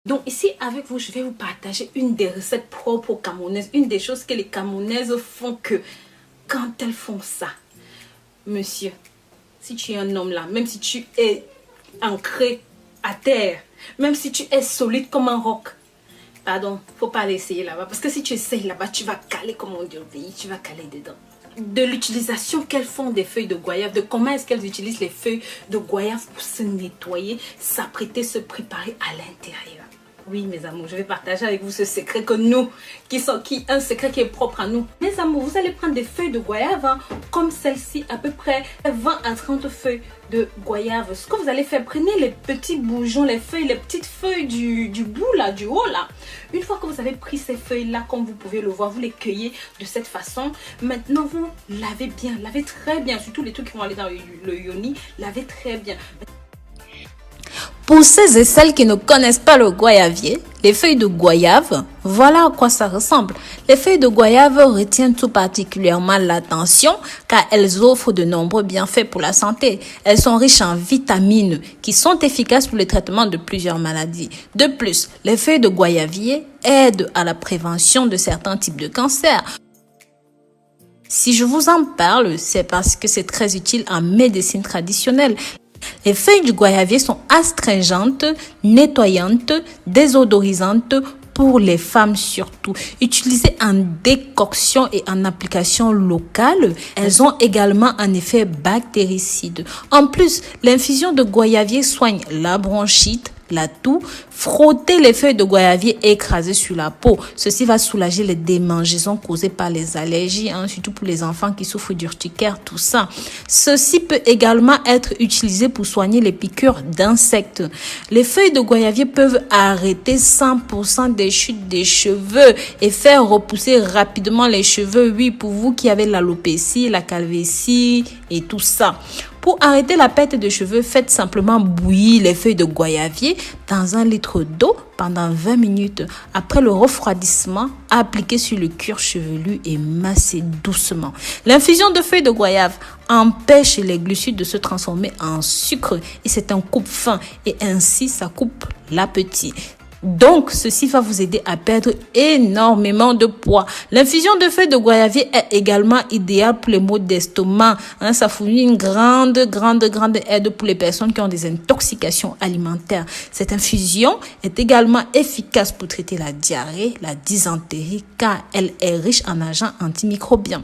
Donc ici avec vous, je vais vous partager une des recettes propres aux Camerounaises. Une des choses que les Camerounaises font que quand elles font ça, monsieur, si tu es un homme là, même si tu es ancré à terre, même si tu es solide comme un roc, pardon, faut pas l'essayer là-bas. Parce que si tu essayes là-bas, tu vas caler comme on dit au pays, tu vas caler dedans. De l'utilisation qu'elles font des feuilles de goyave, de comment est-ce qu'elles utilisent les feuilles de goyave pour se nettoyer, s'apprêter, se préparer à l'intérieur. Oui, mes amours, je vais partager avec vous ce secret que nous, un secret qui est propre à nous. Mes amours, vous allez prendre des feuilles de goyave, hein, comme celle-ci, à peu près 20 à 30 feuilles de goyave. Ce que vous allez faire, prenez les petits bourgeons, les feuilles, les petites feuilles du bout là, du haut là. Une fois que vous avez pris ces feuilles-là, comme vous pouvez le voir, vous les cueillez de cette façon. Maintenant, vous lavez bien, lavez très bien, surtout les trucs qui vont aller dans le yoni, lavez très bien. Pour ceux et celles qui ne connaissent pas le goyavier, les feuilles de goyave, voilà à quoi ça ressemble. Les feuilles de goyave retiennent tout particulièrement l'attention car elles offrent de nombreux bienfaits pour la santé. Elles sont riches en vitamines qui sont efficaces pour le traitement de plusieurs maladies. De plus, les feuilles de goyavier aident à la prévention de certains types de cancers. Si je vous en parle, c'est parce que c'est très utile en médecine traditionnelle. Les feuilles du goyavier sont astringentes, nettoyantes, désodorisantes pour les femmes surtout. Utilisées en décoction et en application locale, elles ont également un effet bactéricide. En plus, l'infusion de goyavier soigne la bronchite, la toux. Frottez les feuilles de goyavier écrasées sur la peau. Ceci va soulager les démangeaisons causées par les allergies, surtout pour les enfants qui souffrent d'urticaire, tout ça. Ceci peut également être utilisé pour soigner les piqûres d'insectes. Les feuilles de goyavier peuvent arrêter 100% des chutes des cheveux et faire repousser rapidement les cheveux. Oui, pour vous qui avez l'alopécie, la calvitie et tout ça. Pour arrêter la perte de cheveux, faites simplement bouillir les feuilles de goyavier dans 1 litre d'eau pendant 20 minutes. Après le refroidissement, appliquez sur le cuir chevelu et massez doucement. L'infusion de feuilles de goyave empêche les glucides de se transformer en sucre et c'est un coupe-faim et ainsi ça coupe l'appétit. Donc, ceci va vous aider à perdre énormément de poids. L'infusion de feuilles de goyavier est également idéale pour les maux d'estomac. Ça fournit une grande aide pour les personnes qui ont des intoxications alimentaires. Cette infusion est également efficace pour traiter la diarrhée, la dysenterie, car elle est riche en agents antimicrobiens.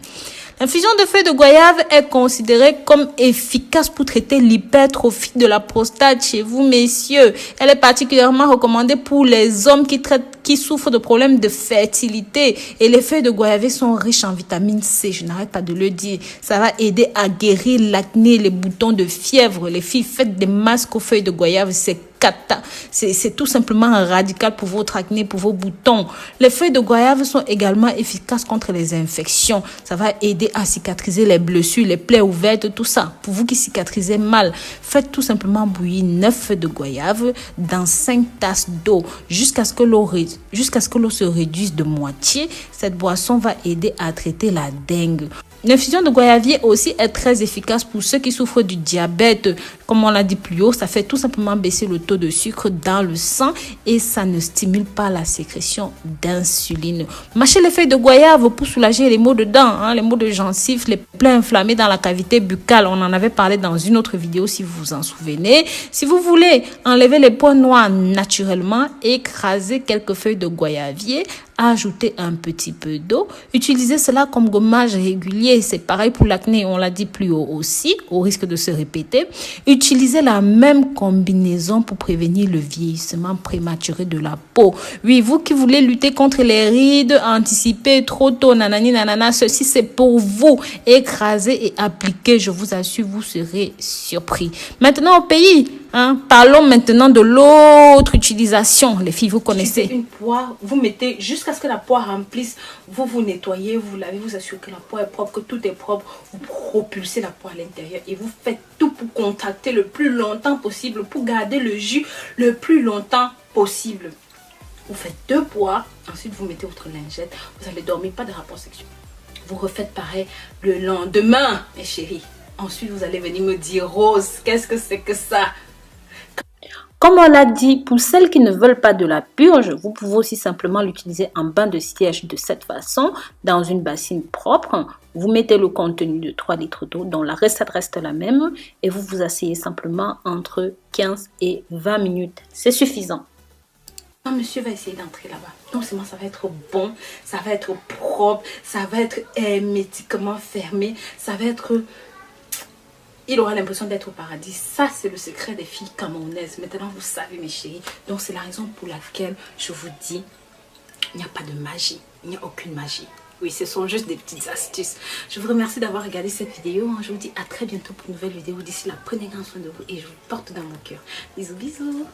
L'infusion de feuilles de goyave est considérée comme efficace pour traiter l'hypertrophie de la prostate chez vous, messieurs. Elle est particulièrement recommandée pour les hommes qui souffrent de problèmes de fertilité. Et les feuilles de goyavier sont riches en vitamine C, je n'arrête pas de le dire. Ça va aider à guérir l'acné, les boutons de fièvre. Les filles, faites des masques aux feuilles de goyave, c'est tout simplement radical pour votre acné, pour vos boutons. Les feuilles de goyave sont également efficaces contre les infections. Ça va aider à cicatriser les blessures, les plaies ouvertes, tout ça. Pour vous qui cicatrisez mal, faites tout simplement bouillir 9 feuilles de goyave dans 5 tasses d'eau jusqu'à ce que l'eau se réduise de moitié. Cette boisson va aider à traiter la dengue. L'infusion de goyavier aussi est très efficace pour ceux qui souffrent du diabète. Comme on l'a dit plus haut, ça fait tout simplement baisser le taux de sucre dans le sang et ça ne stimule pas la sécrétion d'insuline. Mâchez les feuilles de goyave pour soulager les maux de dents, les maux de gencives, les plaies inflammées dans la cavité buccale. On en avait parlé dans une autre vidéo si vous vous en souvenez. Si vous voulez enlever les points noirs naturellement, écrasez quelques feuilles de goyavier. Ajoutez un petit peu d'eau. Utilisez cela comme gommage régulier. C'est pareil pour l'acné, on l'a dit plus haut aussi, au risque de se répéter. Utilisez la même combinaison pour prévenir le vieillissement prématuré de la peau. Oui, vous qui voulez lutter contre les rides, anticiper trop tôt, nanani nanana, ceci c'est pour vous. Écrasez et appliquez, je vous assure, vous serez surpris. Maintenant au pays, parlons maintenant de l'autre utilisation. Les filles, vous connaissez. Une poire, vous mettez jusqu'à ce que la poire remplisse. Vous nettoyez, vous lavez, vous assurez que la poire est propre, que tout est propre. Vous propulsez la poire à l'intérieur et vous faites tout pour contracter le plus longtemps possible, pour garder le jus le plus longtemps possible. Vous faites 2 poires, ensuite vous mettez votre lingette. Vous allez dormir, pas de rapport sexuel. Vous refaites pareil le lendemain, mes chéris. Ensuite, vous allez venir me dire, Rose, qu'est-ce que c'est que ça? Comme on l'a dit, pour celles qui ne veulent pas de la purge, vous pouvez aussi simplement l'utiliser en bain de siège de cette façon, dans une bassine propre. Vous mettez le contenu de 3 litres d'eau, dont la recette reste la même, et vous vous asseyez simplement entre 15 et 20 minutes. C'est suffisant. Un monsieur va essayer d'entrer là-bas. Donc, ça va être bon, ça va être propre, ça va être hermétiquement fermé, ça va être... Il aura l'impression d'être au paradis. Ça, c'est le secret des filles camerounaises. Maintenant, vous savez, mes chéris. Donc, c'est la raison pour laquelle je vous dis, il n'y a pas de magie. Il n'y a aucune magie. Oui, ce sont juste des petites astuces. Je vous remercie d'avoir regardé cette vidéo. Je vous dis à très bientôt pour une nouvelle vidéo. D'ici là, prenez grand soin de vous et je vous porte dans mon cœur. Bisous, bisous.